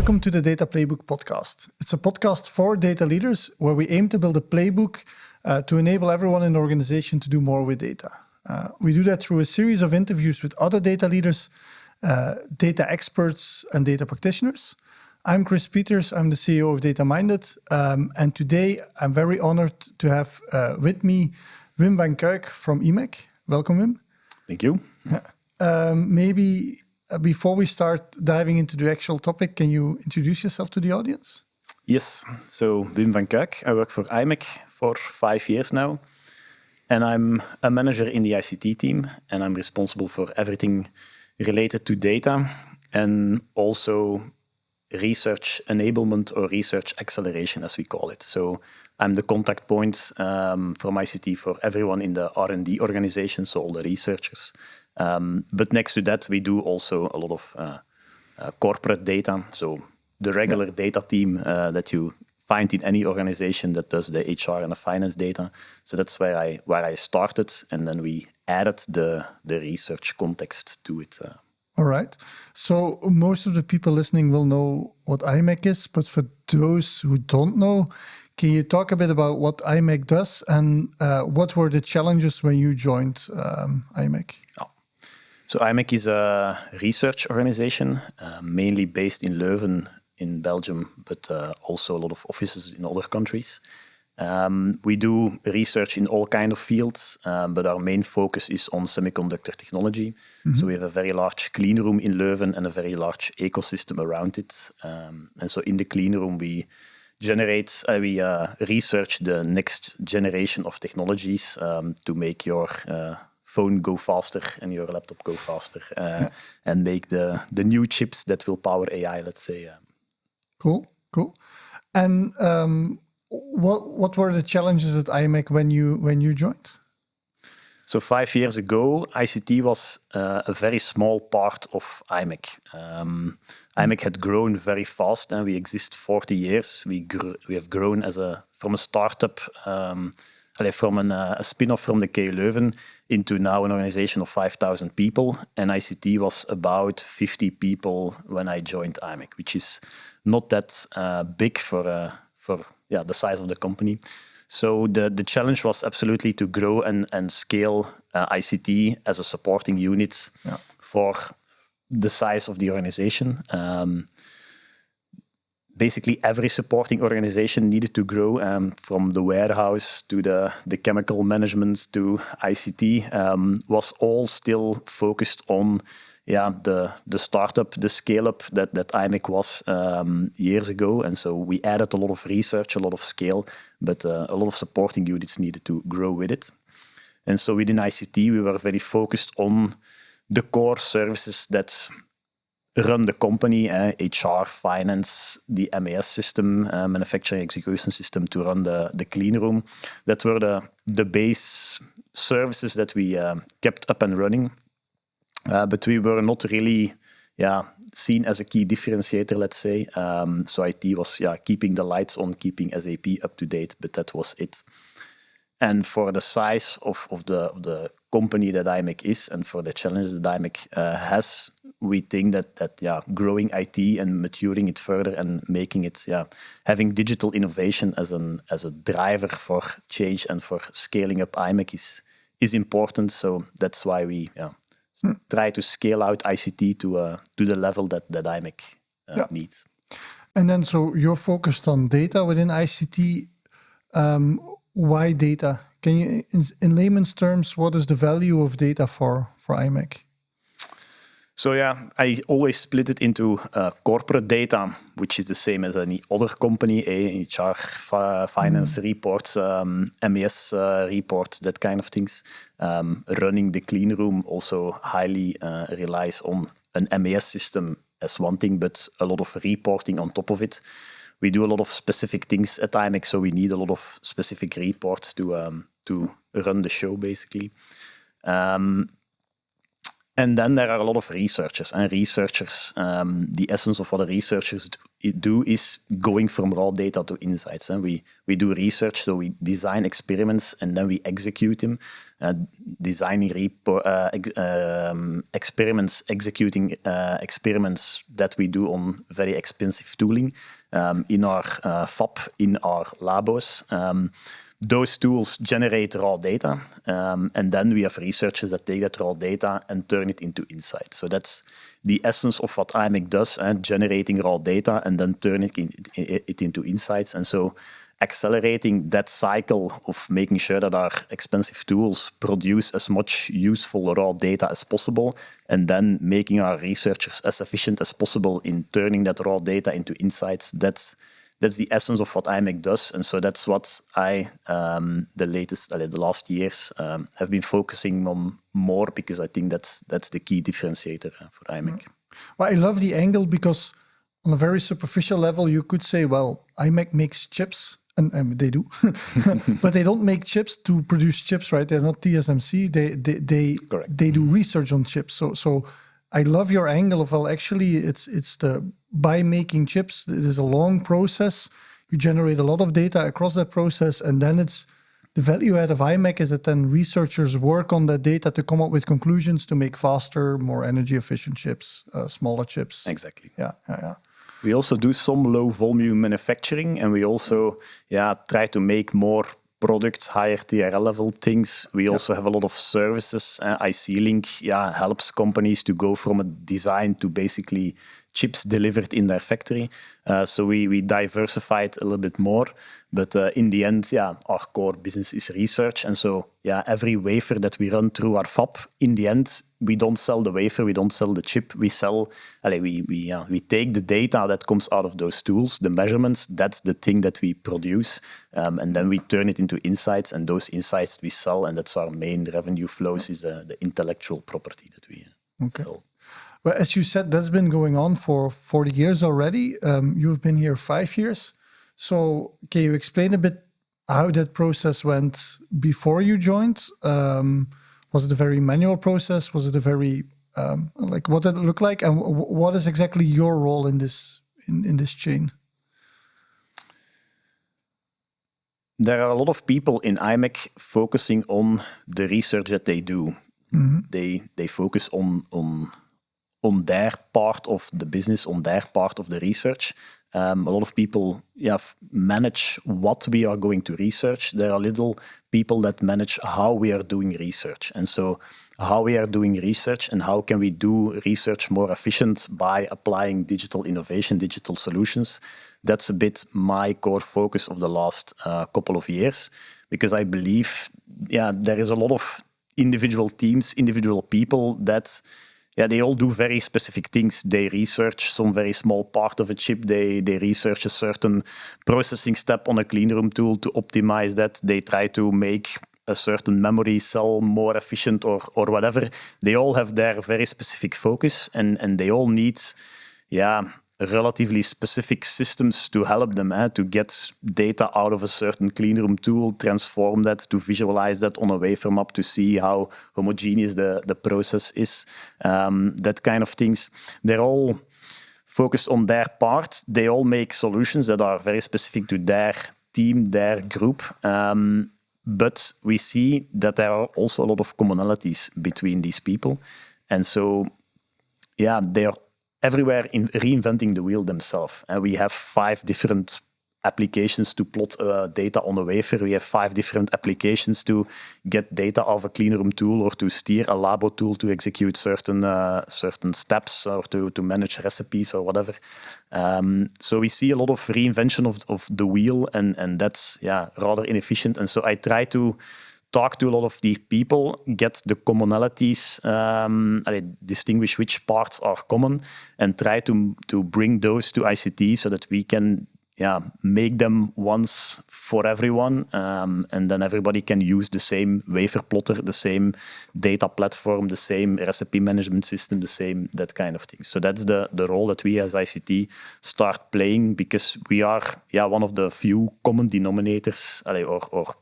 Welcome to the Data Playbook podcast. It's a podcast for data leaders where we aim to build a playbook to enable everyone in the organization to do more with data. We do that through a series of interviews with other data leaders, data experts, and data practitioners. I'm Chris Peters. I'm the CEO of Data Minded. And today I'm very honored to have with me Wim Vancuyck from imec. Welcome, Wim. Thank you. Maybe before we start diving into the actual topic, can you introduce yourself to the audience? Yes. So Wim Vancuyck. I work for imec for 5 years now. And I'm a manager in the ICT team. And I'm responsible for everything related to data and also research enablement or research acceleration, as we call it. So I'm the contact point from ICT for everyone in the R&D organization, so all the researchers. But next to that, we do also a lot of corporate data. So the regular data team that you find in any organization that does the HR and the finance data. So that's where I started, and then we added the research context to it. All right. So most of the people listening will know what imec is, but for those who don't know, can you talk a bit about what imec does and what were the challenges when you joined imec? Oh. So imec is a research organization, mainly based in Leuven in Belgium, but also a lot of offices in other countries. We do research in all kinds of fields, but our main focus is on semiconductor technology. Mm-hmm. So we have a very large cleanroom in Leuven and a very large ecosystem around it. And so in the cleanroom, we research the next generation of technologies to make your phone go faster and your laptop go faster and make the new chips that will power AI, let's say. Cool. And what were the challenges at imec when you joined? So 5 years ago, ICT was a very small part of imec. imec had grown very fast, and we exist 40 years. We have grown from a startup, from a spin-off from the KU Leuven into now an organization of 5,000 people. And ICT was about 50 people when I joined imec, which is not that big for the size of the company. So the challenge was absolutely to grow and scale ICT as a supporting unit for the size of the organization. Basically, every supporting organization needed to grow, from the warehouse to the chemical management to ICT, was all still focused on the startup, the scale-up that imec was years ago. And so we added a lot of research, a lot of scale, but a lot of supporting units needed to grow with it. And so within ICT, we were very focused on the core services that run the company, HR, finance, the MES system, manufacturing execution system to run the clean room. That were the base services that we kept up and running. But we were not really seen as a key differentiator, let's say. So IT was keeping the lights on, keeping SAP up to date, but that was it. And for the size of the company that imec is and for the challenges that imec has, we think that growing IT and maturing it further and making it, having digital innovation as a driver for change and for scaling up imec is important. So that's why we try to scale out ICT to the level that imec needs. And then, so you're focused on data within ICT. Why data? Can you, in layman's terms, what is the value of data for imec? So I always split it into corporate data, which is the same as any other company, HR, finance reports, MES reports, that kind of things. Running the clean room also highly relies on an MES system as one thing, but a lot of reporting on top of it. We do a lot of specific things at imec, so we need a lot of specific reports to run the show, basically. And then there are a lot of researchers. And researchers, the essence of what the researchers do is going from raw data to insights. And we do research, so we design experiments and then we execute them. Designing experiments, executing experiments that we do on very expensive tooling in our fab, in our labos. Those tools generate raw data, and then we have researchers that take that raw data and turn it into insights. So that's the essence of what imec does, generating raw data and then turning it into insights. And so accelerating that cycle of making sure that our expensive tools produce as much useful raw data as possible, and then making our researchers as efficient as possible in turning that raw data into insights, that's the essence of what imec does. And so that's what I, the last years, have been focusing on more, because I think that's the key differentiator for imec. Well, I love the angle, because on a very superficial level, you could say, well, imec makes chips, and they do, but they don't make chips to produce chips, right? They're not TSMC. They do research on chips. So I love your angle of, well, actually, it's by making chips, it is a long process. You generate a lot of data across that process, and then it's the value add of imec is that then researchers work on that data to come up with conclusions to make faster, more energy efficient chips, smaller chips. Exactly. Yeah. We also do some low volume manufacturing, and we also try to make more products, higher TRL level things. We also have a lot of services. IC-Link helps companies to go from a design to basically chips delivered in their factory. So we diversified a little bit more. But in the end, our core business is research. And so every wafer that we run through our fab, in the end, we don't sell the wafer, we don't sell the chip. We take the data that comes out of those tools, the measurements, that's the thing that we produce. And then we turn it into insights, and those insights we sell, and that's our main revenue flows, is the intellectual property that we sell. Well, as you said, that's been going on for 40 years already. You've been here 5 years. So can you explain a bit how that process went before you joined? Was it a very manual process? Was it a very, what did it look like? And what is exactly your role in this chain? There are a lot of people in imec focusing on the research that they do. Mm-hmm. They focus on their part of the business, on their part of the research. A lot of people manage what we are going to research. There are little people that manage how we are doing research. And so how we are doing research and how can we do research more efficient by applying digital innovation, digital solutions. That's a bit my core focus of the last couple of years, because I believe there is a lot of individual teams, individual people that they all do very specific things. They research some very small part of a chip. They research a certain processing step on a cleanroom tool to optimize that. They try to make a certain memory cell more efficient or whatever. They all have their very specific focus, and they all need relatively specific systems to help them to get data out of a certain cleanroom tool, transform that, to visualize that on a wafer map, to see how homogeneous the process is, that kind of things. They're all focused on their part. They all make solutions that are very specific to their team, their group. But we see that there are also a lot of commonalities between these people. And so, they are everywhere in reinventing the wheel themselves. And we have 5 different applications to plot data on a wafer. We have 5 different applications to get data out of a cleanroom tool, or to steer a labo tool to execute certain steps, or to manage recipes or whatever. So we see a lot of reinvention of the wheel, and that's rather inefficient. And so I try to talk to a lot of these people, get the commonalities, distinguish which parts are common, and try to bring those to ICT so that we can make them once for everyone, and then everybody can use the same wafer plotter, the same data platform, the same recipe management system, that kind of thing. So that's the role that we as ICT start playing, because we are one of the few common denominators, or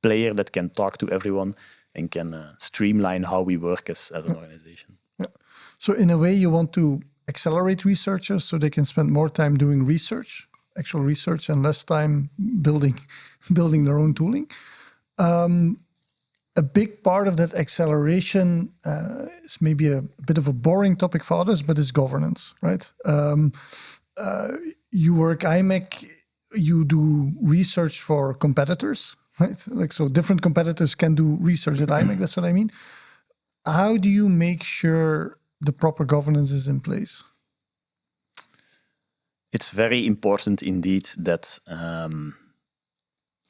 player that can talk to everyone and can streamline how we work as an organization. Yeah. So in a way, you want to accelerate researchers so they can spend more time doing research, actual research, and less time building their own tooling. A big part of that acceleration is maybe a bit of a boring topic for others, but it's governance, right? You work imec, you do research for competitors, right? Like, so different competitors can do research at imec, that's what I mean. How do you make sure the proper governance is in place? It's very important indeed that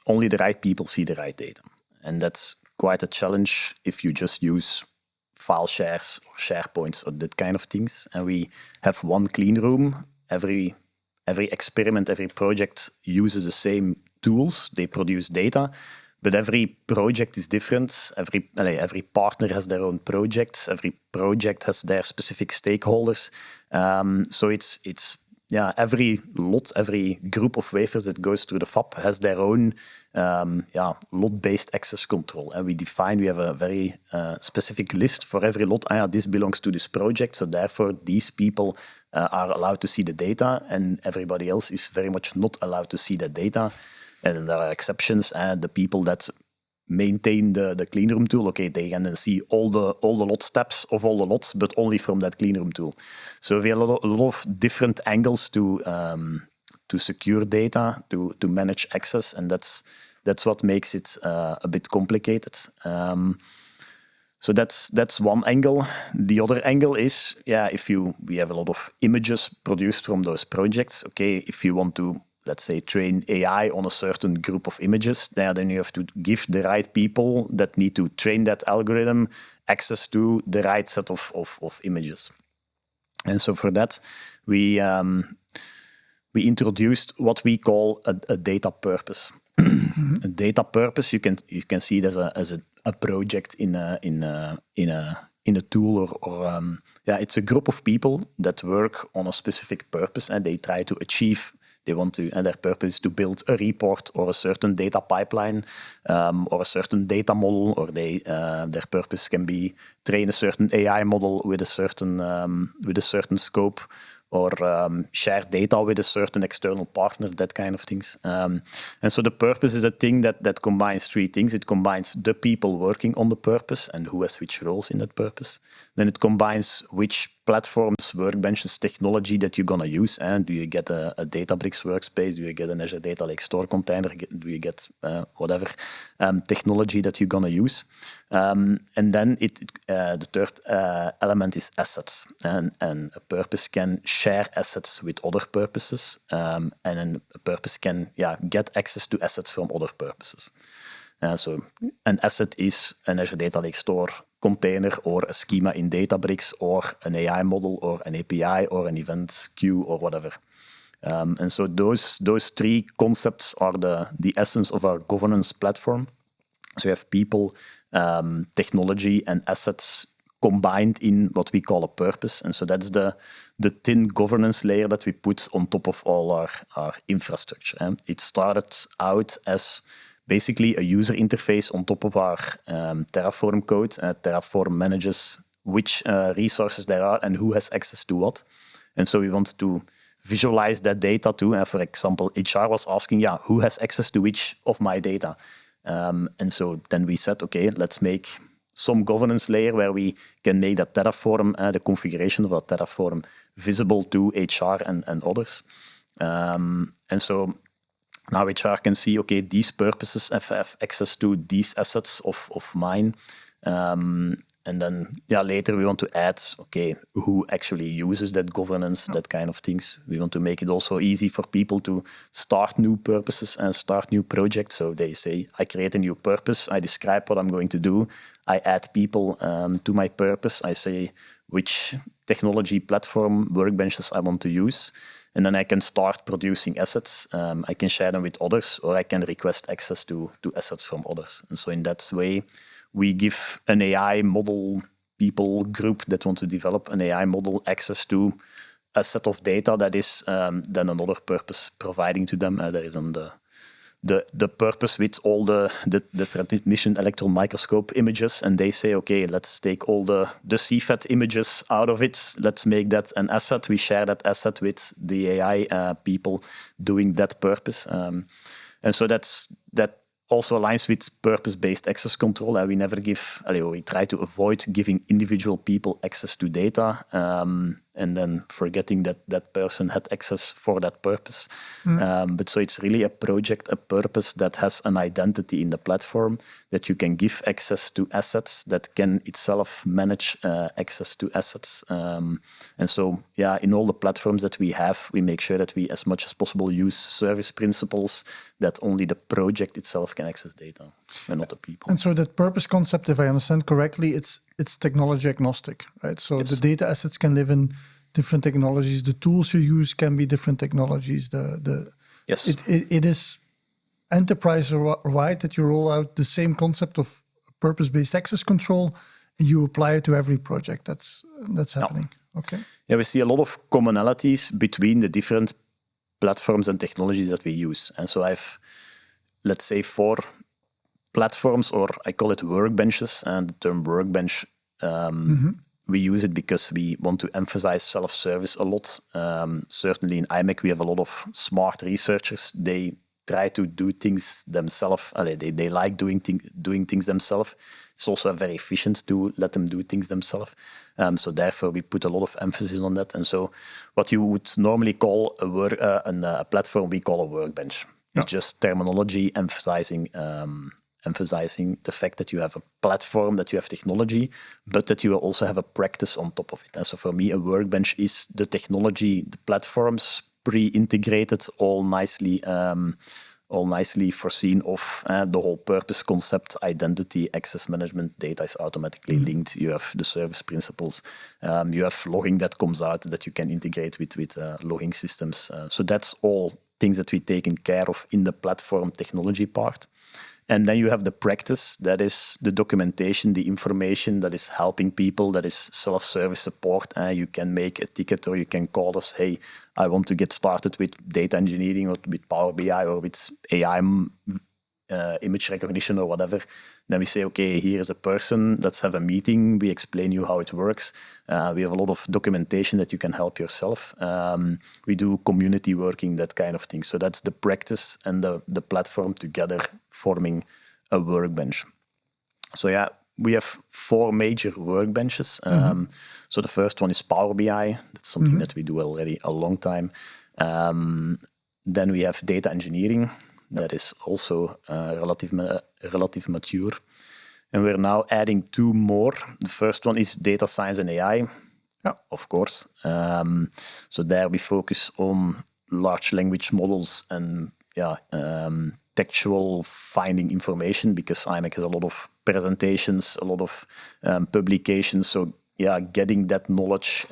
only the right people see the right data. And that's quite a challenge if you just use file shares or SharePoints or that kind of things. And we have one clean room. Every experiment, every project uses the same tools. They produce data, but every project is different. Every partner has their own projects. Every project has their specific stakeholders. So it's every lot, every group of wafers that goes through the fab has their own lot-based access control. And we have a very specific list for every lot. This belongs to this project, so therefore these people are allowed to see the data, and everybody else is very much not allowed to see that data. And there are exceptions. The people that maintain the cleanroom tool, they can then see all the lot steps of all the lots, but only from that cleanroom tool. So we have a lot of different angles to secure data, to manage access, and that's what makes it a bit complicated. So that's one angle. The other angle is, we have a lot of images produced from those projects. If you want to, let's say, train AI on a certain group of images, then you have to give the right people that need to train that algorithm access to the right set of images. And so for that, we introduced what we call a data purpose. A data purpose, you can see it as a project in a tool, or it's a group of people that work on a specific purpose, and they try to achieve. They want to, and their purpose is to build a report or a certain data pipeline or a certain data model, or their purpose can be train a certain AI model with a certain scope, or share data with a certain external partner, that kind of things. And so the purpose is a thing that combines three things. It combines the people working on the purpose and who has which roles in that purpose. Then it combines which platforms, workbenches, technology that you're going to use. And do you get a Databricks workspace? Do you get an Azure Data Lake Store container? Do you get whatever technology that you're going to use? And then the third element is assets. And a purpose can share assets with other purposes. And then a purpose can get access to assets from other purposes. So an asset is an Azure Data Lake Store container, or a schema in Databricks, or an AI model, or an API, or an event queue, or whatever. And so those three concepts are the essence of our governance platform. So you have people, technology, and assets combined in what we call a purpose. And so that's the thin governance layer that we put on top of all our infrastructure. It started out as basically a user interface on top of our Terraform code. Terraform manages which resources there are and who has access to what. And so we wanted to visualize that data too. For example, HR was asking, who has access to which of my data? And so then we said, let's make some governance layer where we can make that Terraform, the configuration of that Terraform, visible to HR and others. And so now HR can see, these purposes have access to these assets of mine. And then later we want to add, who actually uses that governance, that kind of things. We want to make it also easy for people to start new purposes and start new projects. So they say, I create a new purpose, I describe what I'm going to do, I add people to my purpose, I say which technology platform, workbenches I want to use. And then I can start producing assets. I can share them with others, or I can request access to assets from others. And so in that way, we give an AI model people group that want to develop an AI model access to a set of data that is then another purpose providing to them. There is on the purpose with all the transmission electron microscope images, and they say, okay, let's take all the CFET images out of it. Let's make that an asset. We share that asset with the AI people doing that purpose. And so that also aligns with purpose-based access control. And we never we try to avoid giving individual people access to data and then forgetting that that person had access for that purpose. But so it's really a purpose that has an identity in the platform, that you can give access to assets, that can itself manage access to assets. And so, in all the platforms that we have, we make sure that we, as much as possible, use service principles that only the project itself can access data and not the people. And so that purpose concept, if I understand correctly, it's technology agnostic, right? So yes. The data assets can live in different technologies. The tools you use can be different technologies. Yes. It is enterprise-wide that you roll out the same concept of purpose-based access control and you apply it to every project that's happening. Yeah. Okay. Yeah, we see a lot of commonalities between the different platforms and technologies that we use. And so I've, let's say, 4 platforms, or I call it workbenches, and the term workbench, we use it because we want to emphasize self-service a lot. Certainly in imec, we have a lot of smart researchers. They try to do things themselves. They like doing things themselves. It's also very efficient to let them do things themselves. So therefore, we put a lot of emphasis on that. And so what you would normally call a platform, we call a workbench. Yeah. It's just terminology emphasizing the fact that you have a platform, that you have technology, but that you also have a practice on top of it. And so for me, a workbench is the technology, the platforms pre-integrated, all nicely foreseen of the whole purpose concept, identity, access management, data is automatically linked. You have the service principles. You have logging that comes out that you can integrate with logging systems. So that's all things that we take care of in the platform technology part. And then you have the practice, that is the documentation, the information that is helping people, that is self-service support. You can make a ticket or you can call us, hey, I want to get started with data engineering or with Power BI or with AI image recognition or whatever. Then we say, okay, here is a person, let's have a meeting. We explain you how it works. We have a lot of documentation that you can help yourself. We do community working, that kind of thing. So that's the practice and the platform together forming a workbench. So we have 4 major workbenches. So the first one is Power BI. That's something that we do already a long time. Then we have data engineering. That is also relative mature. And we're now adding 2 more. The first one is data science and AI, of course. So there we focus on large language models and textual finding information, because imec has a lot of presentations, a lot of publications. So getting that knowledge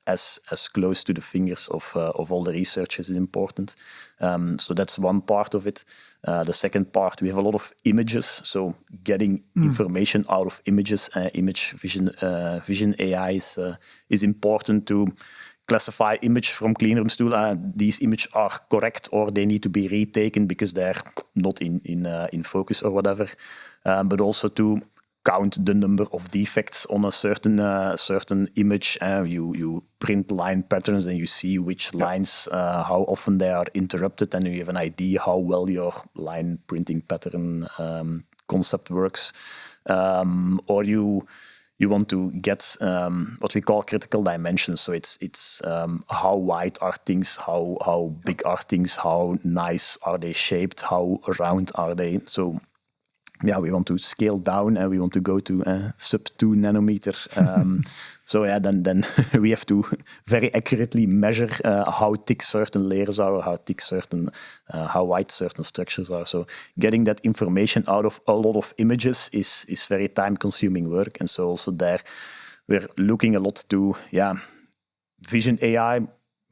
as close to the fingers of all the researchers is important. So that's one part of it. The second part, we have a lot of images. So getting information out of images, image vision AI is important to classify image from Cleanroom's tool. These images are correct or they need to be retaken because they're not in focus or whatever. But also to count the number of defects on a certain image. You print line patterns and you see which lines, how often they are interrupted, and you have an idea how well your line printing pattern concept works. Or you want to get what we call critical dimensions. So it's how wide are things, how big are things, how nice are they shaped, how round are they. So we want to scale down and we want to go to sub 2 nanometer. Then we have to very accurately measure how thick certain layers are, how wide certain structures are. So getting that information out of a lot of images is very time-consuming work. And so also there we're looking a lot to vision AI,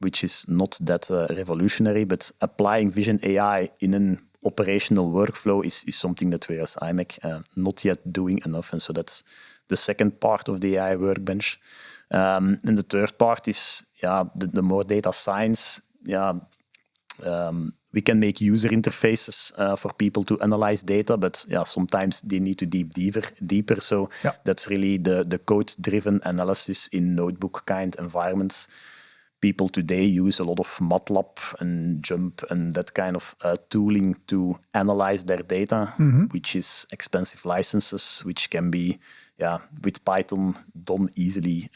which is not that revolutionary, but applying vision AI in an operational workflow is something that we as imec not yet doing enough. And so that's the second part of the AI workbench. And the third part is the more data science. we can make user interfaces for people to analyze data, but sometimes they need to deeper. So that's really the code-driven analysis in notebook kind environments. People today use a lot of MATLAB and Jump and that kind of tooling to analyze their data, which is expensive licenses, which can be, with Python done easily.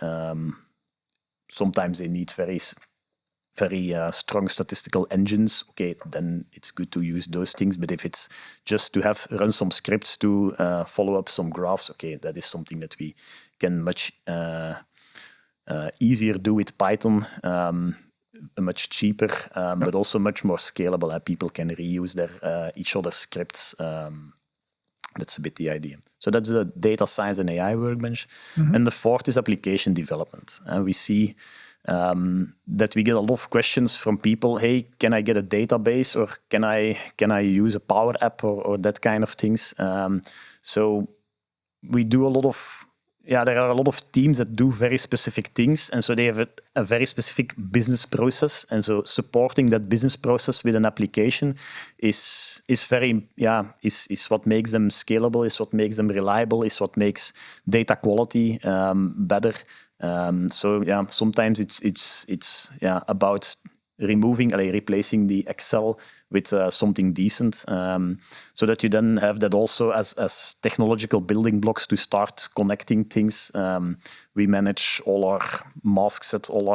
Sometimes they need very strong statistical engines. Okay, then it's good to use those things. But if it's just to run some scripts to follow up some graphs, okay, that is something that we can much easier do with Python, much cheaper, but also much more scalable. People can reuse each other's scripts. That's a bit the idea. So that's the data science and AI workbench. And the fourth is application development. We see that we get a lot of questions from people. Hey, can I get a database, or can I use a Power App or that kind of things? So we do a lot of. There are a lot of teams that do very specific things, and so they have a very specific business process. And so supporting that business process with an application is what makes them scalable, is what makes them reliable, is what makes data quality better. Sometimes it's about replacing the Excel with something decent, so that you then have that also as technological building blocks to start connecting things. We manage all our mask sets, all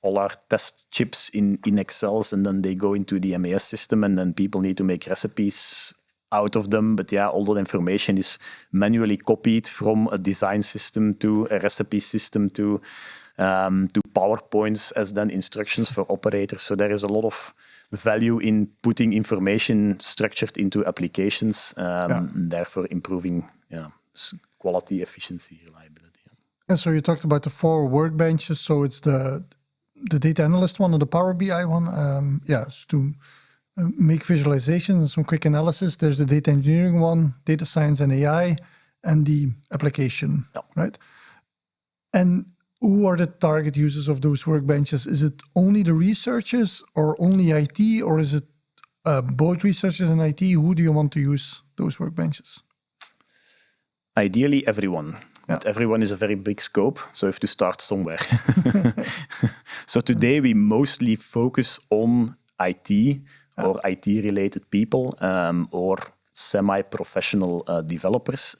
our test chips in Excels, and then they go into the MES system, and then people need to make recipes out of them. But all that information is manually copied from a design system to a recipe system to PowerPoints as then instructions for operators. So there is a lot of value in putting information structured into applications, and therefore improving quality, efficiency, reliability. And so you talked about the 4 workbenches. So it's the data analyst one and the Power BI one. It's to make visualizations and some quick analysis. There's the data engineering one, data science and AI, and the application, right? And who are the target users of those workbenches? Is it only the researchers or only IT, or is it both researchers and IT? Who do you want to use those workbenches? Ideally, everyone. But everyone is a very big scope, so you have to start somewhere. So today we mostly focus on IT or IT-related people or semi-professional developers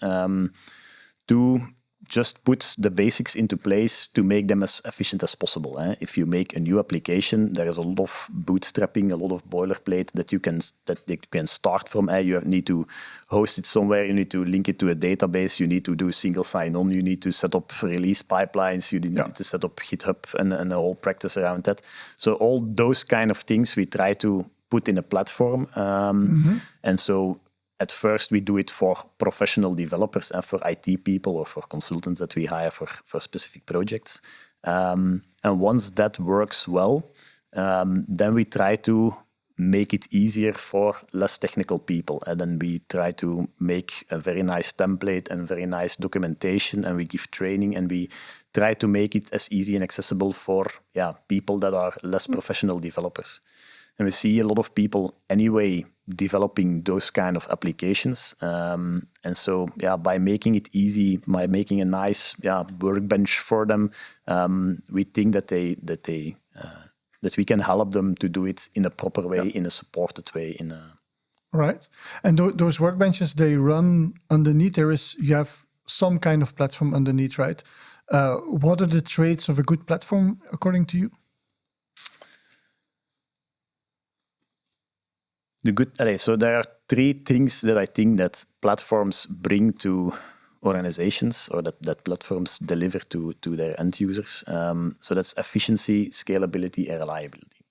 to just put the basics into place to make them as efficient as possible. If you make a new application, there is a lot of bootstrapping, a lot of boilerplate that you can start from. You need to host it somewhere, you need to link it to a database, you need to do single sign-on, you need to set up release pipelines, you need to set up GitHub and a whole practice around that. So all those kind of things we try to put in a platform. And so at first, we do it for professional developers and for IT people or for consultants that we hire for specific projects. And once that works well, then we try to make it easier for less technical people. And then we try to make a very nice template and very nice documentation, and we give training, and we try to make it as easy and accessible for people that are less professional developers. And we see a lot of people anyway developing those kind of applications. And so, by making it easy, by making a nice workbench for them, we think that that we can help them to do it in a proper way, in a supported way. Right. And those workbenches, they run underneath. You have some kind of platform underneath, right? What are the traits of a good platform, according to you? So there are 3 things that I think that platforms bring to organizations, or that platforms deliver to their end users. So that's efficiency, scalability, and reliability.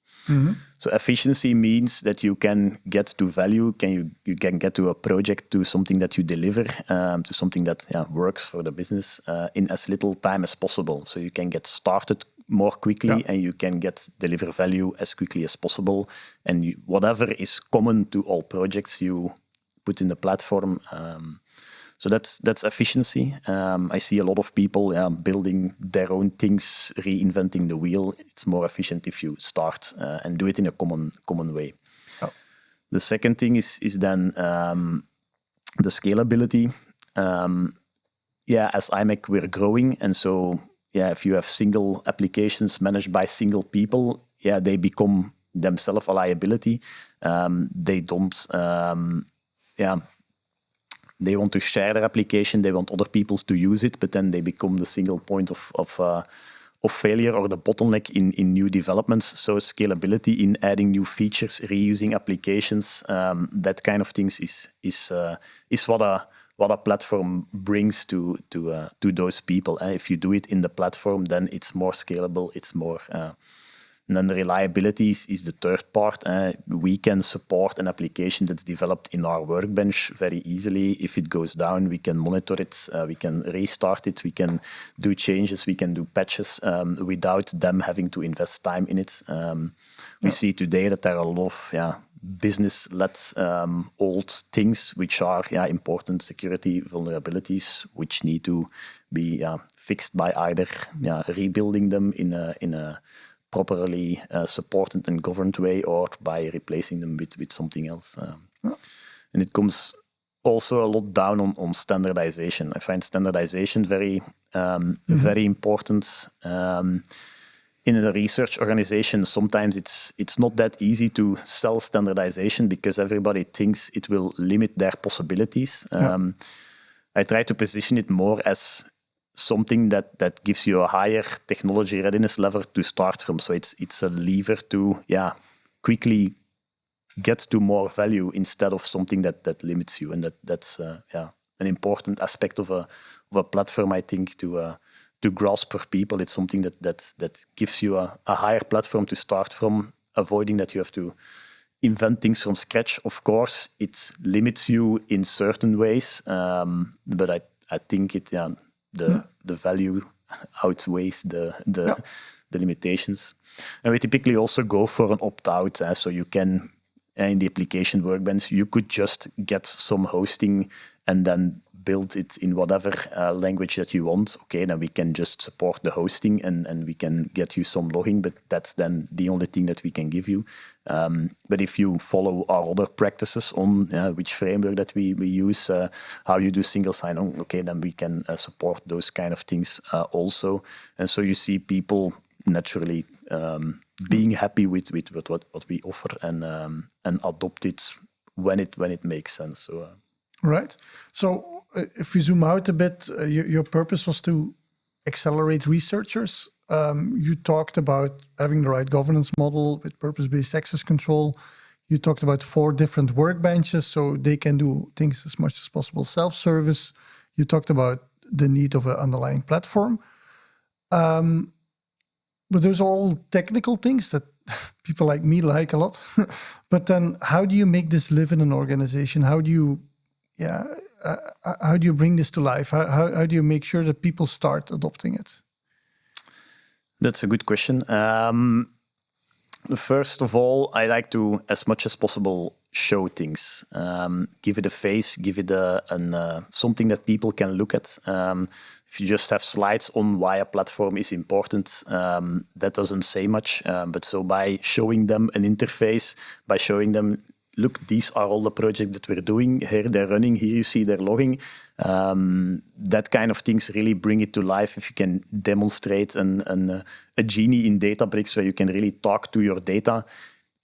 So efficiency means that you can get to value, you can get to a project, to something that you deliver, to something that works for the business in as little time as possible. So you can get started more quickly and you can deliver value as quickly as possible. And whatever is common to all projects, you put in the platform. So that's efficiency. I see a lot of people building their own things, reinventing the wheel. It's more efficient if you start and do it in a common way. Oh. The second thing is then the scalability. As imec, we're growing, and so if you have single applications managed by single people, they become themselves a liability. They don't. They want to share their application. They want other people to use it, but then they become the single point of failure or the bottleneck in new developments. So scalability in adding new features, reusing applications, that kind of things is what a platform brings to those people. If you do it in the platform, then it's more scalable. It's more. And then the reliability is the third part. We can support an application that's developed in our Workbench very easily. If it goes down, we can monitor it, we can restart it, we can do changes, we can do patches without them having to invest time in it. We see today that there are a lot of business-led old things which are important security vulnerabilities which need to be fixed by either rebuilding them in a properly supported and governed way, or by replacing them with something else. And it comes also a lot down on standardization. I find standardization very important. In a research organization, sometimes it's not that easy to sell standardization because everybody thinks it will limit their possibilities. I try to position it more as something that gives you a higher technology readiness level to start from. So it's a lever to quickly get to more value instead of something that limits you. And that's an important aspect of a platform, I think, to grasp for people. It's something that gives you a higher platform to start from, avoiding that you have to invent things from scratch. Of course, it limits you in certain ways, but I think the value outweighs the limitations. And we typically also go for an opt-out. So you can, in the application Workbench, you could just get some hosting and then build it in whatever language that you want. Okay, then we can just support the hosting and we can get you some logging, but that's then the only thing that we can give you. But if you follow our other practices on which framework that we use, how you do single sign-on, okay, then we can support those kind of things also. And so you see people naturally being happy with what we offer and adopt it when it makes sense. So. Right. So if we zoom out a bit, your purpose was to accelerate researchers. You talked about having the right governance model with purpose-based access control. You talked about 4 different workbenches, so they can do things as much as possible self-service. You talked about the need of an underlying platform. But those are all technical things that people like me like a lot. But then how do you make this live in an organization? How do you bring this to life? How do you make sure that people start adopting it? That's a good question. First of all, I like to, as much as possible, show things. Give it a face, give it something that people can look at. If you just have slides on why a platform is important, that doesn't say much. But so by showing them an interface, by showing them, look, these are all the projects that we're doing. Here they're running. Here you see they're logging. That kind of things really bring it to life. If you can demonstrate a genie in Databricks where you can really talk to your data,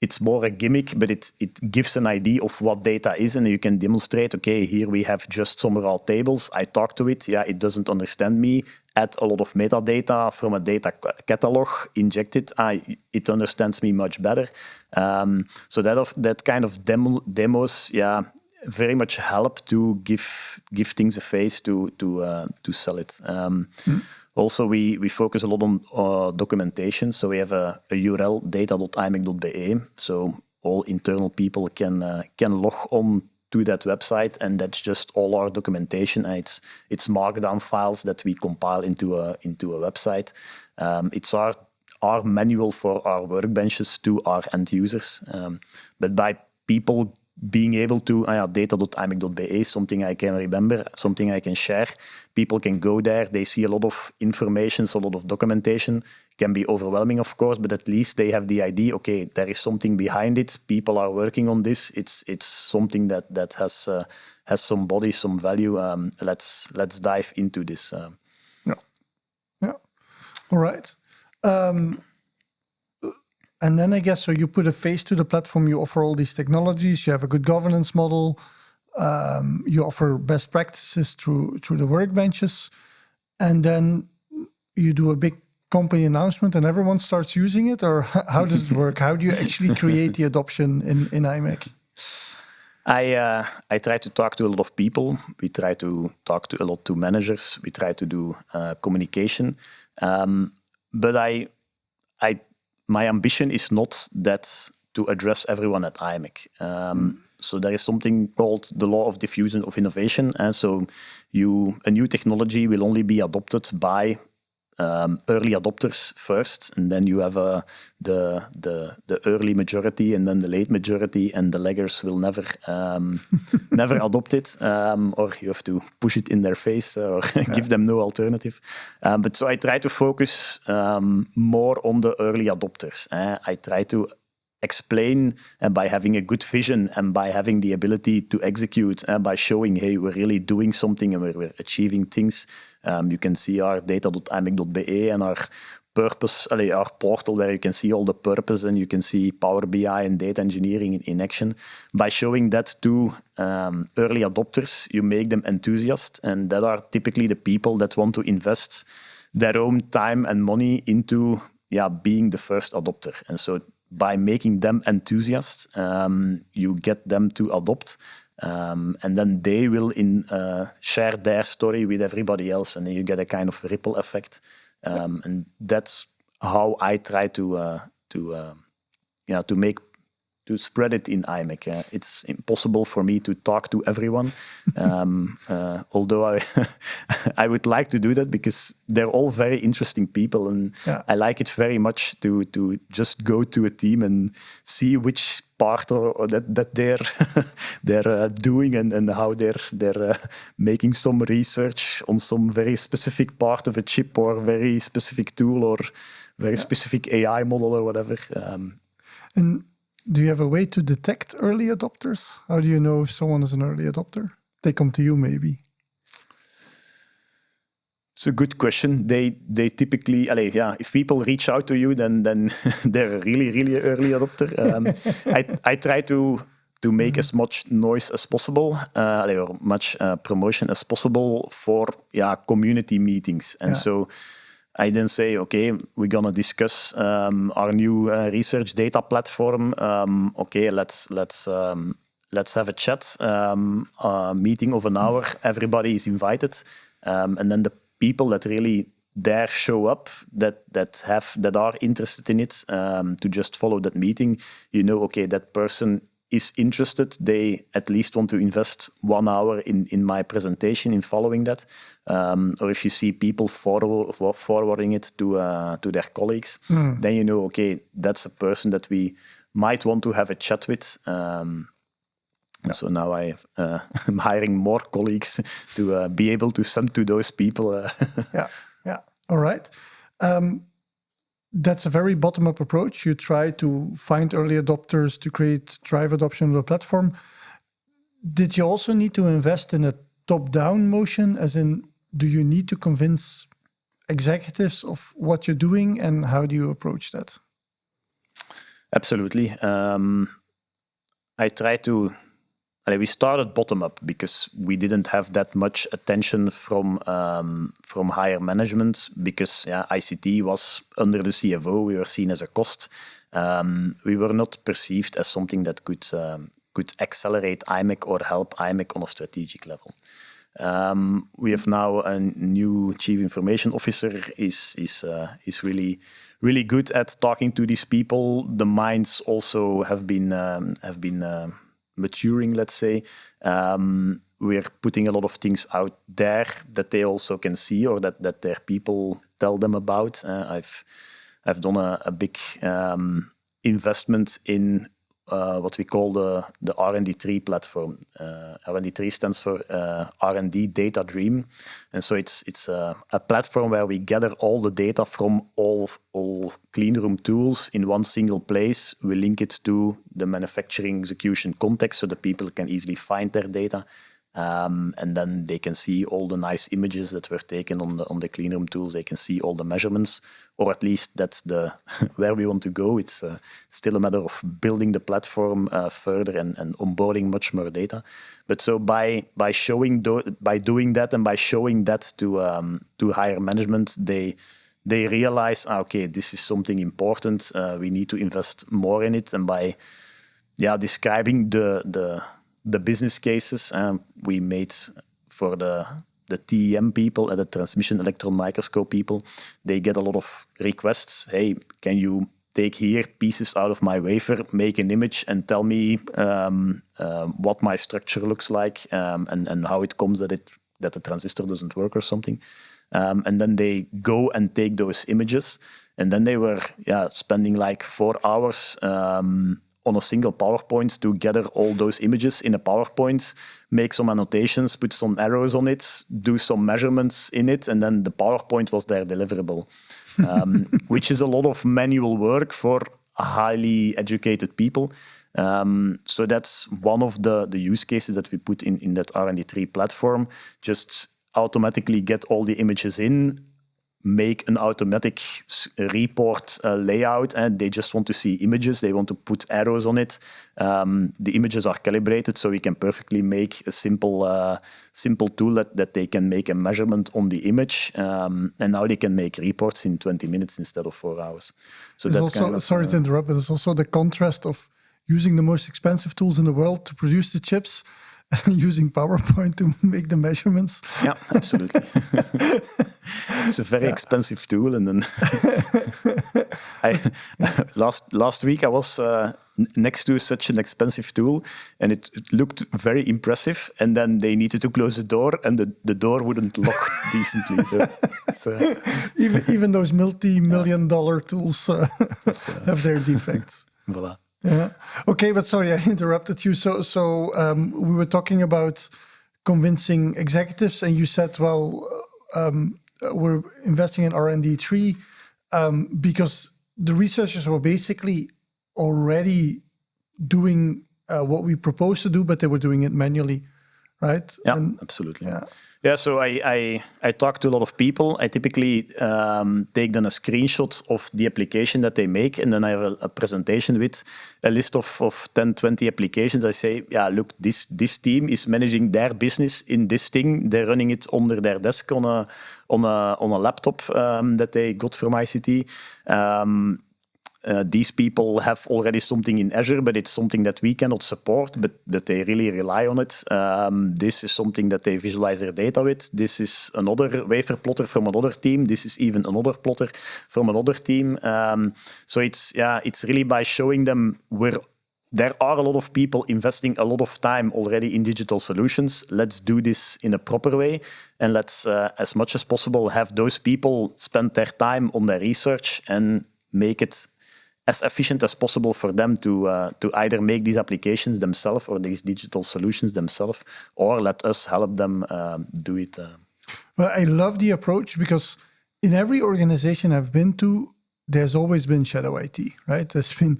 it's more a gimmick, but it gives an idea of what data is, and you can demonstrate, okay, here we have just some raw tables. I talk to it. Yeah, it doesn't understand me. Add a lot of metadata from a data catalog, inject it. It understands me much better. So that kind of demos, very much help to give things a face to sell it. Also, we focus a lot on documentation. So we have a URL, data.imec.be. So all internal people can log on to that website, and that's just all our documentation. It's markdown files that we compile into a website. It's our manual for our workbenches to our end users. But by people being able to, data.imec.be is something I can remember, something I can share. People can go there, they see a lot of information, a lot of documentation. It can be overwhelming, of course, but at least they have the idea, okay, there is something behind it. People are working on this. It's something that has some body, some value. Let's dive into this. Yeah. All right. And then I guess, so you put a face to the platform, you offer all these technologies, you have a good governance model, you offer best practices through the workbenches, and then you do a big company announcement and everyone starts using it? Or how does it work? How do you actually create the adoption in imec? I try to talk to a lot of people. We try to talk to a lot to managers. We try to do communication. But my ambition is not that to address everyone at imec. So there is something called the law of diffusion of innovation. And so a new technology will only be adopted by early adopters first, and then you have the early majority, and then the late majority, and the laggers will never never adopt it, or you have to push it in their face or give them no alternative. But so I try to focus more on the early adopters. I try to explain, and by having a good vision and by having the ability to execute, by showing, hey, we're really doing something and we're achieving things. You can see our data.imec.be and our purpose, our portal where you can see all the purpose and you can see Power BI and data engineering in action. By showing that to early adopters, you make them enthusiasts, and that are typically the people that want to invest their own time and money into being the first adopter. And so by making them enthusiasts, you get them to adopt. And then they will share their story with everybody else, and then you get a kind of ripple effect. And that's how I try to spread it in imec. It's impossible for me to talk to everyone, although I would like to do that because they're all very interesting people, and I like it very much to just go to a team and see which part or that they're doing and how they're making some research on some very specific part of a chip or very specific tool or very specific AI model or whatever. And do you have a way to detect early adopters? How do you know if someone is an early adopter? They come to you, maybe. It's a good question. They typically, if people reach out to you, then they're really, really early adopter. I try to make as much noise as possible, or much promotion as possible for community meetings. And so I then say, okay, we're going to discuss our new research data platform. Let's have a chat, meeting of an hour. Everybody is invited. And then the people that really dare show up, that are interested in it, to just follow that meeting, okay, that person is interested. They at least want to invest 1 hour in my presentation, in following that. Or if you see people forwarding it to their colleagues, then okay, that's a person that we might want to have a chat with. So now I'm hiring more colleagues to be able to send to those people. All right. That's a very bottom-up approach. You try to find early adopters to drive adoption of the platform. Did you also need to invest in a top-down motion, as in, do you need to convince executives of what you're doing, and how do you approach that? Absolutely. I try to... we started bottom-up because we didn't have that much attention from higher management, because ICT was under the CFO. We were seen as a cost. We were not perceived as something that could accelerate imec or help imec on a strategic level. We have now a new chief information officer. Is really, really good at talking to these people. The minds also have been maturing, let's say. We're putting a lot of things out there that they also can see, or that their people tell them about. I've done a big investment in what we call the R&D tree platform. R&D tree stands for R&D Data Dream. And so it's a platform where we gather all the data from all Cleanroom tools in one single place. We link it to the manufacturing execution context so that people can easily find their data. And then they can see all the nice images that were taken on the Cleanroom tools. They can see all the measurements, or at least that's where we want to go. It's still a matter of building the platform further and onboarding much more data. But so by doing that and by showing that to higher management, they realize, okay, this is something important. We need to invest more in it. And by describing the business cases we made for the TEM people and the transmission electron microscope people, they get a lot of requests. Hey, can you take here pieces out of my wafer, make an image, and tell me what my structure looks like and how it comes that the transistor doesn't work or something. And then they go and take those images, and then they were spending like 4 hours on a single PowerPoint to gather all those images in a PowerPoint, make some annotations, put some arrows on it, do some measurements in it, and then the PowerPoint was their deliverable, which is a lot of manual work for highly educated people. So that's one of the use cases that we put in that R&D tree platform. Just automatically get all the images in, make an automatic report layout, and they just want to see images. They want to put arrows on it. The images are calibrated, so we can perfectly make a simple tool that they can make a measurement on the image, and now they can make reports in 20 minutes instead of 4 hours. So that's also, kind of, sorry to interrupt, but it's also the contrast of using the most expensive tools in the world to produce the chips and using PowerPoint to make the measurements. Yeah, absolutely. It's a very expensive tool. And then last week I was next to such an expensive tool, and it looked very impressive. And then they needed to close the door, and the door wouldn't lock decently. So even those multi-million-dollar tools have their defects. Voilà. Yeah. Okay, but sorry, I interrupted you. So we were talking about convincing executives, and you said, well, we're investing in R&D tree because the researchers were basically already doing what we proposed to do, but they were doing it manually, right? Yeah, absolutely. Yeah, so I talk to a lot of people. I typically take then a screenshot of the application that they make, and then I have a presentation with a list of 10, 20 applications. I say, look, this team is managing their business in this thing. They're running it under their desk on a laptop that they got from ICT. These people have already something in Azure, but it's something that we cannot support, but that they really rely on it. This is something that they visualize their data with. This is another wafer plotter from another team. This is even another plotter from another team. So it's really by showing them where there are a lot of people investing a lot of time already in digital solutions. Let's do this in a proper way, and let's, as much as possible, have those people spend their time on their research and make it as efficient as possible for them to either make these applications themselves or these digital solutions themselves, or let us help them do it. Well, I love the approach because in every organization I've been to, there's always been shadow IT, right? There's been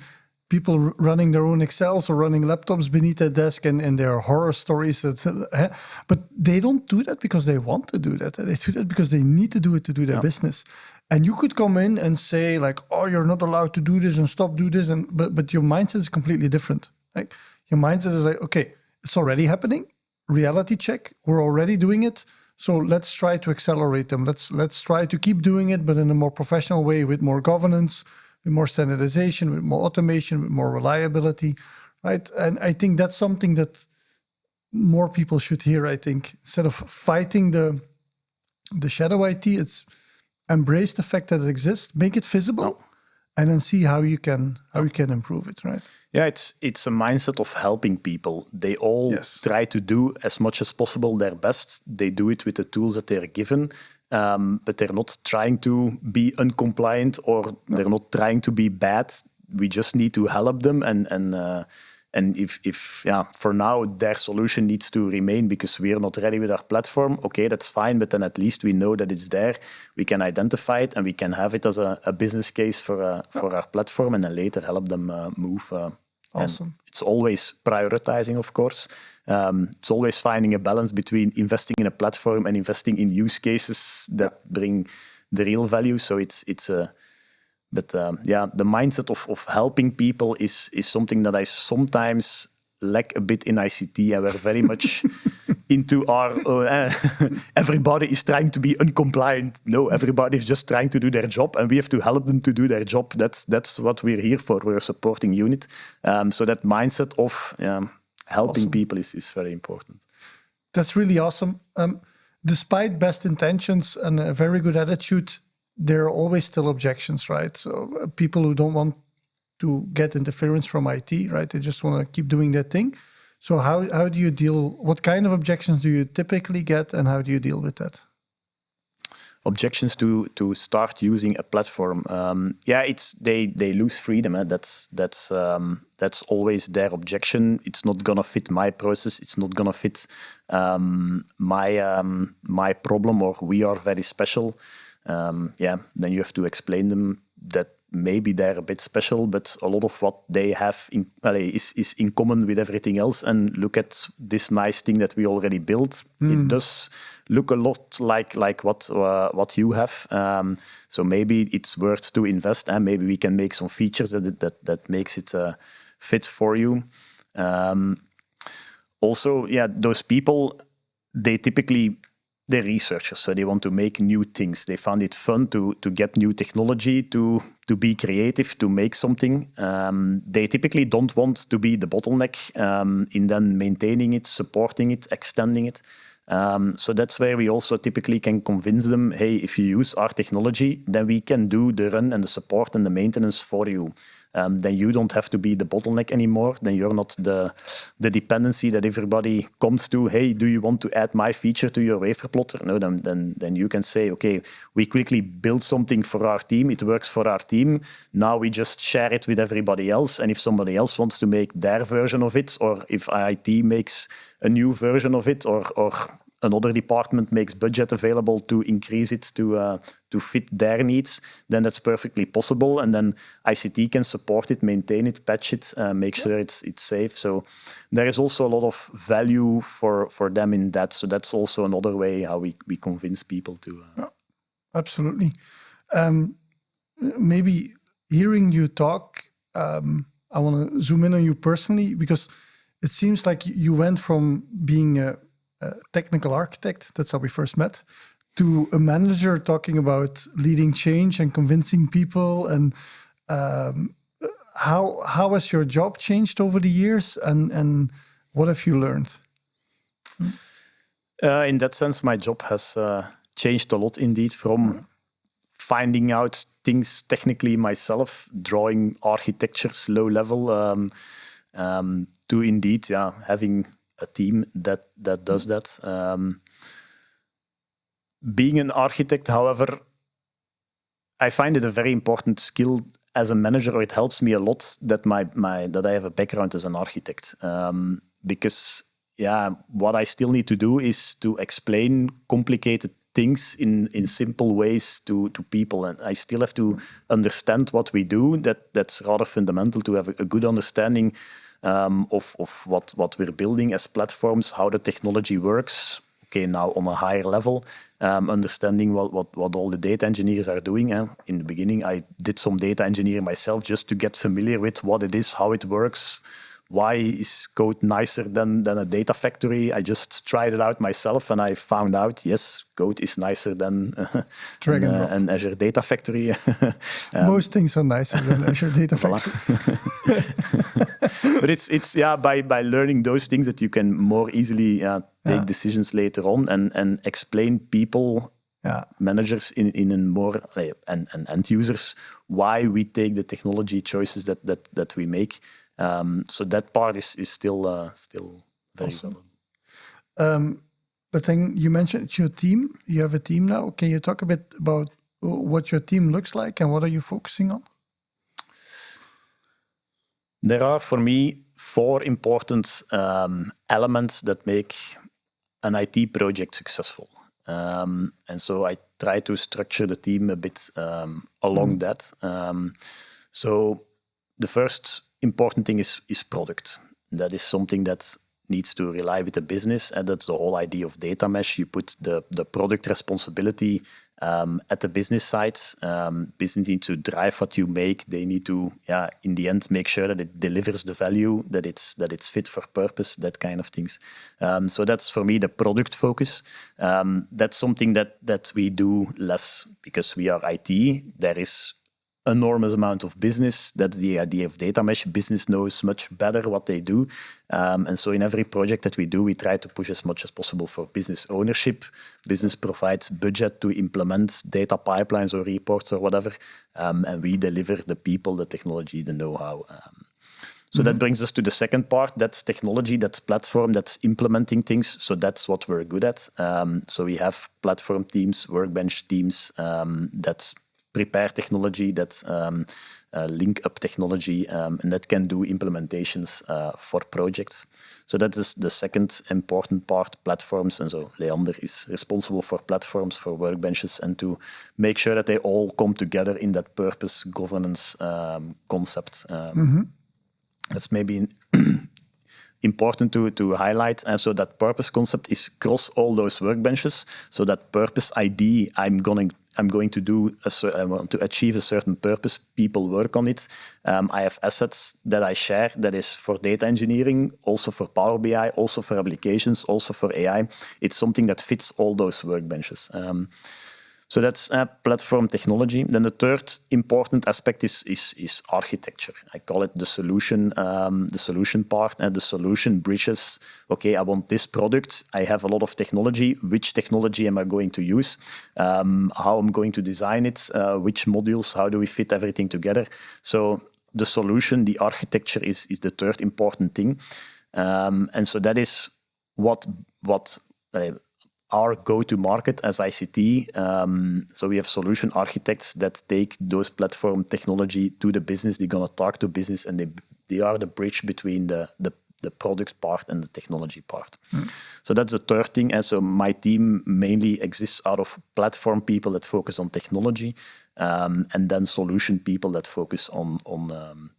people running their own Excels or running laptops beneath their desk, and there are horror stories. But they don't do that because they want to do that. They do that because they need to do it to do their business. And you could come in and say, like, oh, you're not allowed to do this and stop do this. But your mindset is completely different. Like, your mindset is like, okay, it's already happening. Reality check. We're already doing it. So let's try to accelerate them. Let's try to keep doing it, but in a more professional way, with more governance, with more standardization, with more automation, with more reliability, right? And I think that's something that more people should hear, I think. Instead of fighting the shadow IT, it's embrace the fact that it exists, make it visible, and then see how you can improve it, right? Yeah, it's a mindset of helping people. They all try to do as much as possible their best. They do it with the tools that they're given, but they're not trying to be uncompliant or they're not trying to be bad. we just need to help them and if for now their solution needs to remain because we're not ready with our platform, okay, that's fine, but then at least we know that it's there, we can identify it, and we can have it as a business case for our platform, and then later help them move. Awesome. It's always prioritizing, of course. It's always finding a balance between investing in a platform and investing in use cases that bring the real value. So the mindset of helping people is something that I sometimes lack a bit in ICT, and we're very much into our everybody is trying to be uncompliant. No, everybody is just trying to do their job, and we have to help them to do their job. That's what we're here for. We're a supporting unit. So that mindset of helping people is very important. That's really awesome. Despite best intentions and a very good attitude, there are always still objections, right? So people who don't want to get interference from IT, right? They just want to keep doing their thing. So how do you deal? What kind of objections do you typically get, and how do you deal with that? Objections to start using a platform. It's they lose freedom. That's always their objection. It's not gonna fit my process. It's not gonna fit my problem, or we are very special. Then you have to explain them that maybe they're a bit special, but a lot of what they have is in common with everything else. And look at this nice thing that we already built. It does look a lot like what you have. So maybe it's worth to invest, and maybe we can make some features that makes it fit for you. Also, those people, they're researchers, so they want to make new things. They found it fun to get new technology, to be creative, to make something. They typically don't want to be the bottleneck in then maintaining it, supporting it, extending it. So that's where we also typically can convince them, hey, if you use our technology, then we can do the run and the support and the maintenance for you. Then you don't have to be the bottleneck anymore. Then you're not the dependency that everybody comes to. Hey, do you want to add my feature to your wafer plotter? No, then you can say, okay, we quickly build something for our team. It works for our team. Now we just share it with everybody else. And if somebody else wants to make their version of it, or if IT makes a new version of it, or another department makes budget available to increase it to fit their needs, then that's perfectly possible. And then ICT can support it, maintain it, patch it, make sure it's safe. So there is also a lot of value for them in that. So that's also another way how we convince people to... Absolutely. Maybe hearing you talk, I want to zoom in on you personally, because it seems like you went from being a technical architect, that's how we first met, to a manager talking about leading change and convincing people. And how has your job changed over the years, and what have you learned? In that sense, my job has changed a lot indeed, from finding out things technically myself, drawing architectures low level, to indeed having a team that does that. Being an architect, however, I find it a very important skill as a manager, or it helps me a lot that that I have a background as an architect. Because what I still need to do is to explain complicated things in simple ways to people, and I still have to understand what we do. That's rather fundamental, to have a good understanding of what we're building as platforms, how the technology works. Okay, now on a higher level, understanding what all the data engineers are doing. In the beginning, I did some data engineering myself just to get familiar with what it is, how it works. Why is code nicer than a data factory? I just tried it out myself, and I found out, yes, code is nicer than an Azure Data Factory. Most things are nicer than Azure Data Factory. But it's by learning those things that you can more easily take decisions later on and explain people, managers in a more and end users, why we take the technology choices that we make. So that part is still very awesome. But then you mentioned your team. You have a team now. Can you talk a bit about what your team looks like and what are you focusing on? There are, for me, 4 important elements that make an IT project successful. And so I try to structure the team a bit along that. So the first important thing is product. That is something that needs to rely with the business, and that's the whole idea of data mesh. You put the product responsibility at the business side. Business needs to drive what you make. They need to, in the end, make sure that it delivers the value, that it's fit for purpose, that kind of things. So that's for me the product focus. That's something that we do less because we are IT. There is enormous amount of business. That's the idea of data mesh. Business knows much better what they do. And so in every project that we do, we try to push as much as possible for business ownership. Business provides budget to implement data pipelines or reports or whatever. And we deliver the people, the technology, the know-how. So that brings us to the second part. That's technology, that's platform, that's implementing things. So that's what we're good at. So we have platform teams, workbench teams that prepare technology, that link up technology, and that can do implementations for projects. So that is the second important part, platforms. And so Leander is responsible for platforms, for workbenches, and to make sure that they all come together in that purpose governance concept. That's maybe important to highlight. And so that purpose concept is across all those workbenches. So that purpose ID, I'm going to do, I want to achieve a certain purpose. People work on it. I have assets that I share that is for data engineering, also for Power BI, also for applications, also for AI. It's something that fits all those workbenches. So that's platform technology. Then the third important aspect is architecture. I call it the solution part. And the solution bridges, okay, I want this product. I have a lot of technology. Which technology am I going to use? How I'm going to design it? Which modules? How do we fit everything together? So the solution, the architecture is the third important thing. And so that is what our go-to-market as ICT. So we have solution architects that take those platform technology to the business. They're going to talk to business, and they are the bridge between the product part and the technology part. So that's the third thing. And so my team mainly exists out of platform people that focus on technology, and then solution people that focus on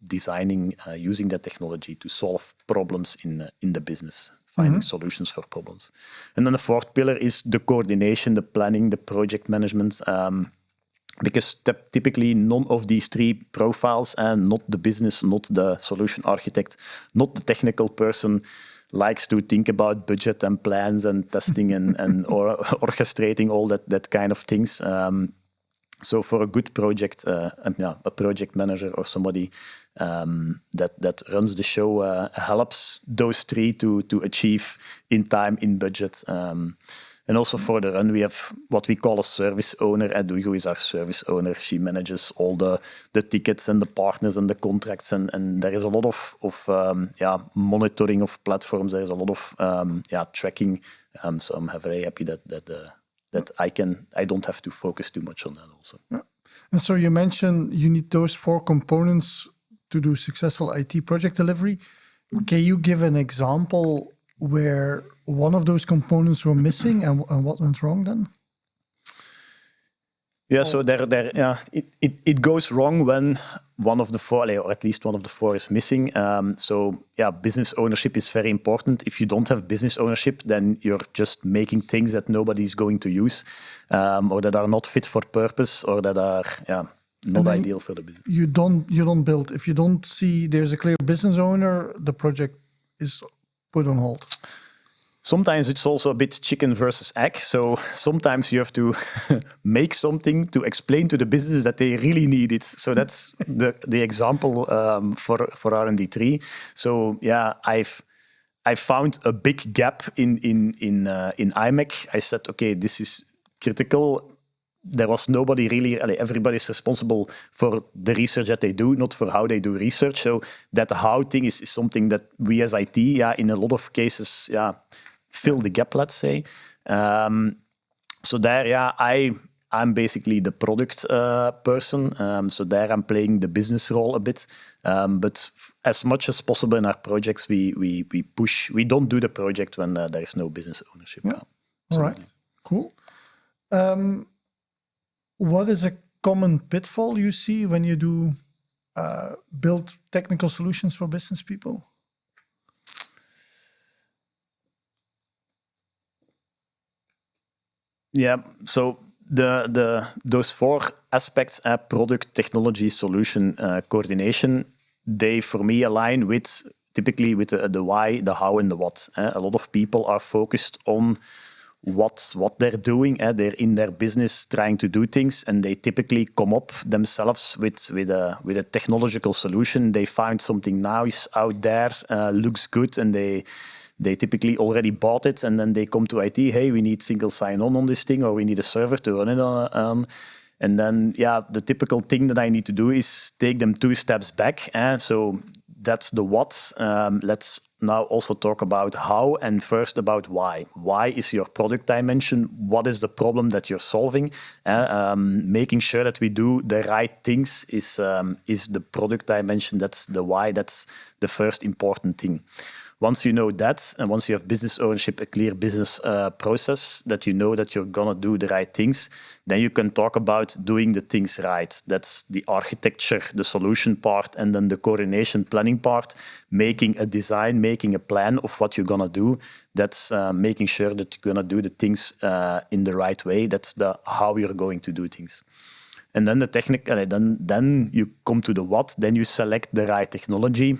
designing, using that technology to solve problems in the business. Finding solutions for problems. And then the fourth pillar is the coordination, the planning, the project management, because typically none of these 3 profiles, and not the business, not the solution architect, not the technical person, likes to think about budget and plans and testing and orchestrating all that kind of things. So for a good project, a project manager or somebody that runs the show helps those 3 to achieve in time, in budget. And also for the run, we have what we call a service owner. Duigo is our service owner. She manages all the tickets and the partners and the contracts. And there is a lot of monitoring of platforms. There is a lot of tracking. So I'm very happy that I don't have to focus too much on that also. Yeah. And so you mentioned you need those 4 components to do successful IT project delivery. Can you give an example where one of those components were missing and what went wrong then? Yeah, so it goes wrong when one of the 4, or at least one of the 4 is missing. Business ownership is very important. If you don't have business ownership, then you're just making things that nobody's going to use, or that are not fit for purpose, or that are not ideal for the business. You don't build. If you don't see there's a clear business owner, the project is put on hold. Sometimes it's also a bit chicken versus egg. So sometimes you have to make something to explain to the business that they really need it. So that's the example for R&D 3. So I found a big gap in imec. I said, okay, this is critical. There was nobody really, everybody's responsible for the research that they do, not for how they do research. So that how thing is something that we as IT, in a lot of cases, fill the gap, let's say. So there, I'm basically the product person, so there I'm playing the business role a bit. But as much as possible in our projects, we push. We don't do the project when there is no business ownership. Yeah. All right. Cool. What is a common pitfall you see when you do build technical solutions for business people? Yeah, so those four aspects, product, technology, solution, coordination, they for me align with typically with the why, the how, and the what. A lot of people are focused on what they're doing. They're in their business trying to do things, and they typically come up themselves with a technological solution. They find something nice out there, looks good, and they typically already bought it, and then they come to IT, hey, we need single sign-on on this thing, or we need a server to run it on. And then, the typical thing that I need to do is take them 2 steps back. So that's the what. Let's now also talk about how, and first about why. Why is your product dimension? What is the problem that you're solving? Making sure that we do the right things is the product dimension. That's the why. That's the first important thing. Once you know that, and once you have business ownership, a clear business process, that you know that you're going to do the right things, then you can talk about doing the things right. That's the architecture, the solution part, and then the coordination planning part, making a design, making a plan of what you're going to do. That's making sure that you're going to do the things in the right way. That's the how you're going to do things. And then the technical, then you come to the what, then you select the right technology.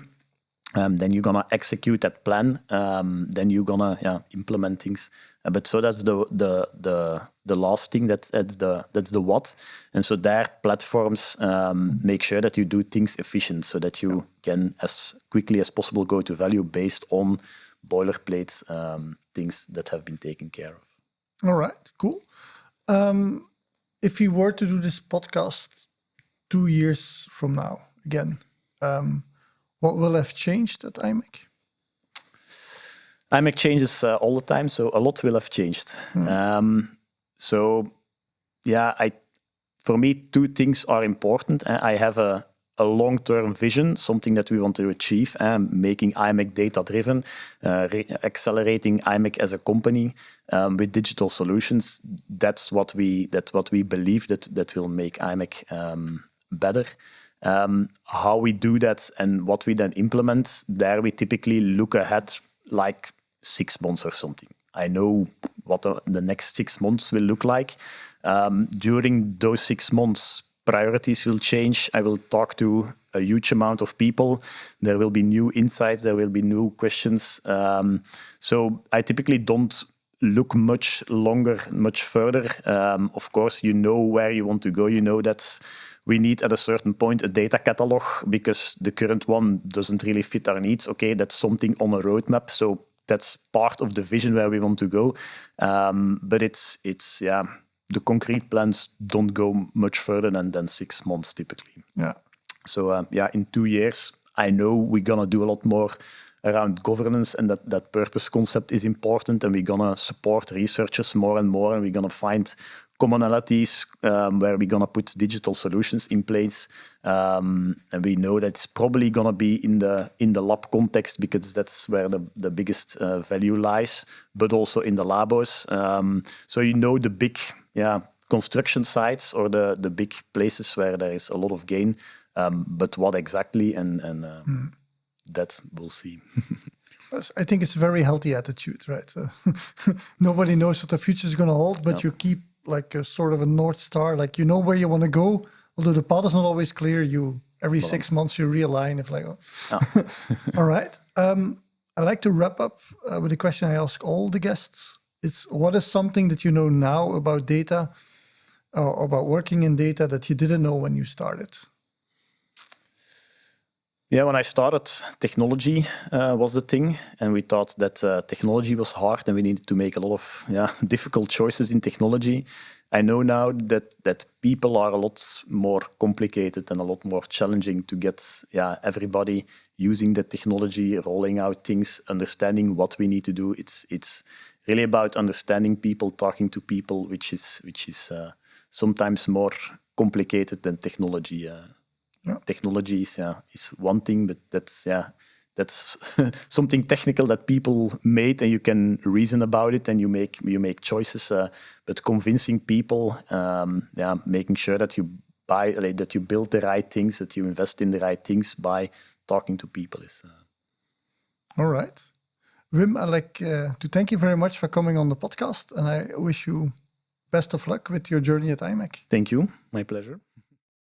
Then you're gonna execute that plan. Then you're gonna implement things. But so that's the last thing. That's the what. And so there, platforms make sure that you do things efficient, so that you can as quickly as possible go to value based on boilerplate things that have been taken care of. All right, cool. If we were to do this podcast 2 years from now again. What will have changed at imec? imec changes all the time, so a lot will have changed. For me, 2 things are important. I have a long-term vision, something that we want to achieve, making imec data-driven, accelerating imec as a company with digital solutions. That's what we believe that will make imec better. How we do that and what we then implement, there we typically look ahead like 6 months or something. I know what the next 6 months will look like. During those 6 months, priorities will change. I will talk to a huge amount of people. There will be new insights. There will be new questions. So I typically don't look much longer, much further. Of course, you know where you want to go. You know that we need at a certain point a data catalog because the current one doesn't really fit our needs. Okay, that's something on a roadmap. So that's part of the vision where we want to go. But it's the concrete plans don't go much further than 6 months typically. Yeah. So in 2 years, I know we're gonna do a lot more around governance, and that purpose concept is important, and we're gonna support researchers more and more, and we're gonna find commonalities where we're gonna put digital solutions in place, and we know that it's probably gonna be in the lab context because that's where the biggest value lies, but also in the labos. So the big construction sites or the big places where there is a lot of gain, but what exactly and that we'll see. I think it's a very healthy attitude, right? Nobody knows what the future is going to hold, but you keep like a sort of a North Star, like you know where you want to go, although the path is not always clear. Every 6 months you realign. All right. I like to wrap up with a question I ask all the guests. It's what is something that you know now about data or about working in data that you didn't know when you started? Yeah, when I started, technology was the thing, and we thought that technology was hard and we needed to make a lot of difficult choices in technology. I know now that people are a lot more complicated and a lot more challenging to get everybody using the technology, rolling out things, understanding what we need to do. It's really about understanding people, talking to people, which is sometimes more complicated than technology. Technology is one thing, but that's something technical that people made, and you can reason about it, and you make choices. But convincing people, making sure that you that you build the right things, that you invest in the right things by talking to people is. All right, Wim, I'd like to thank you very much for coming on the podcast, and I wish you best of luck with your journey at imec. Thank you, my pleasure.